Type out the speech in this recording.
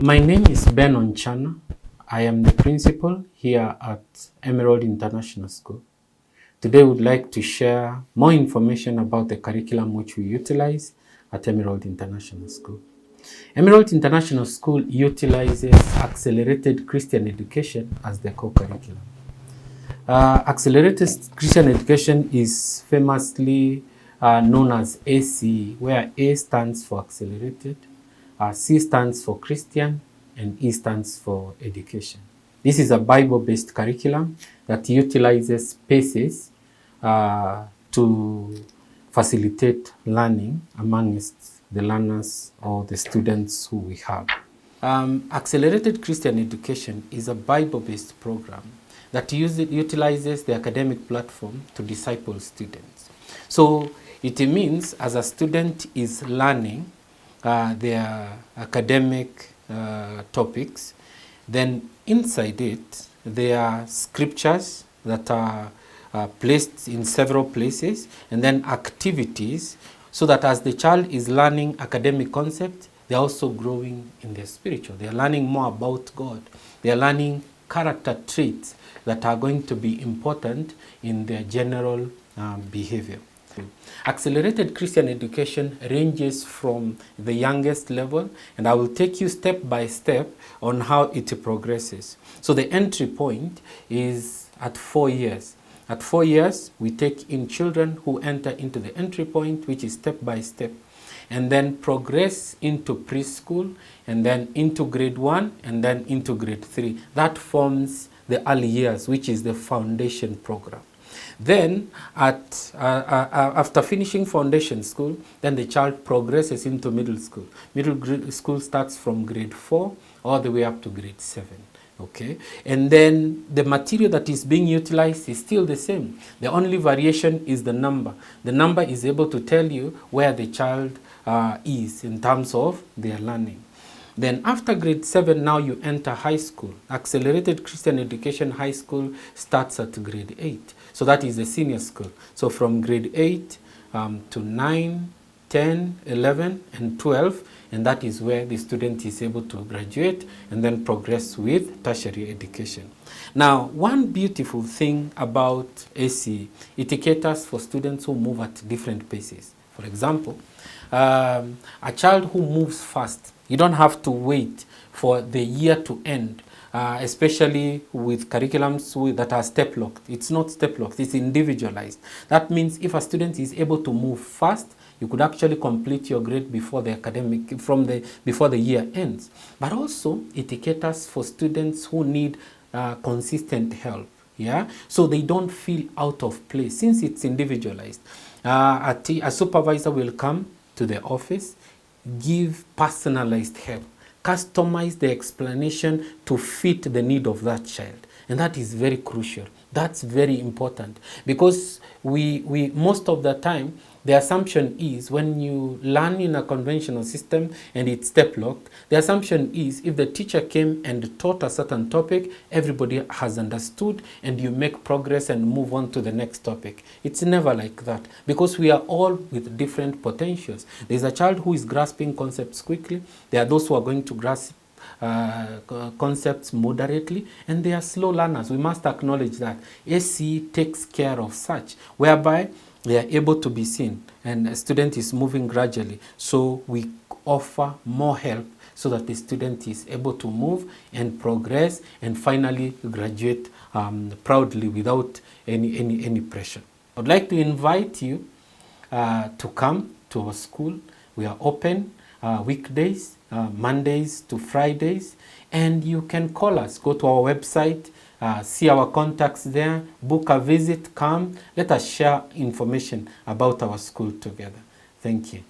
My name is Ben Onchana. I am the principal here at Emerald International School. Today we would like to share more information about the curriculum which we utilize at Emerald International School. Emerald International School utilizes accelerated Christian education as the core curriculum. Accelerated Christian education is famously known as ACE, where A stands for accelerated, C stands for Christian, and E stands for education. This is a Bible-based curriculum that utilizes spaces to facilitate learning amongst the learners or the students who we have. Accelerated Christian Education is a Bible-based program that utilizes the academic platform to disciple students. So it means as a student is learning their academic topics, then inside it there are scriptures that are placed in several places, and then activities, so that as the child is learning academic concepts, they're also growing in their spiritual. They're learning more about God. They're learning character traits that are going to be important in their general behavior. Accelerated Christian education ranges from the youngest level, and I will take you step by step on how it progresses. So the entry point is at 4 years. At 4 years, we take in children who enter into the entry point, which is step by step, and then progress into preschool, and then into grade 1, and then into grade 3. That forms the early years, which is the foundation program. Then, after finishing foundation school, then the child progresses into middle school. Middle school starts from grade 4 all the way up to grade 7. Okay, and then the material that is being utilized is still the same. The only variation is the number. The number is able to tell you where the child is in terms of their learning. Then after grade 7, now you enter high school. Accelerated Christian Education High School starts at grade 8. So that is the senior school. So from grade 8 to 9, 10, 11, and 12, and that is where the student is able to graduate and then progress with tertiary education. Now, one beautiful thing about ACE, it caters for students who move at different paces. For example, a child who moves fast, you don't have to wait for the year to end, especially with curriculums that are step-locked. It's not step-locked, it's individualized. That means if a student is able to move fast, you could actually complete your grade before the before the year ends. But also, it caters for students who need consistent help. Yeah, so they don't feel out of place since it's individualized. A supervisor will come to the office, give personalized help, customize the explanation to fit the need of that child. And that is very crucial. That's very important, because we most of the time, the assumption is when you learn in a conventional system and it's step-locked, the assumption is if the teacher came and taught a certain topic, everybody has understood and you make progress and move on to the next topic. It's never like that, because we are all with different potentials. There's a child who is grasping concepts quickly. There are those who are going to grasp concepts moderately, and they are slow learners. We must acknowledge that. ACE takes care of such, whereby they are able to be seen and a student is moving gradually. So we offer more help so that the student is able to move and progress and finally graduate proudly without any pressure. I'd like to invite you to come to our school. We are open weekdays, Mondays to Fridays, and you can call us. Go to our website, see our contacts there, book a visit, come, let us share information about our school together. Thank you.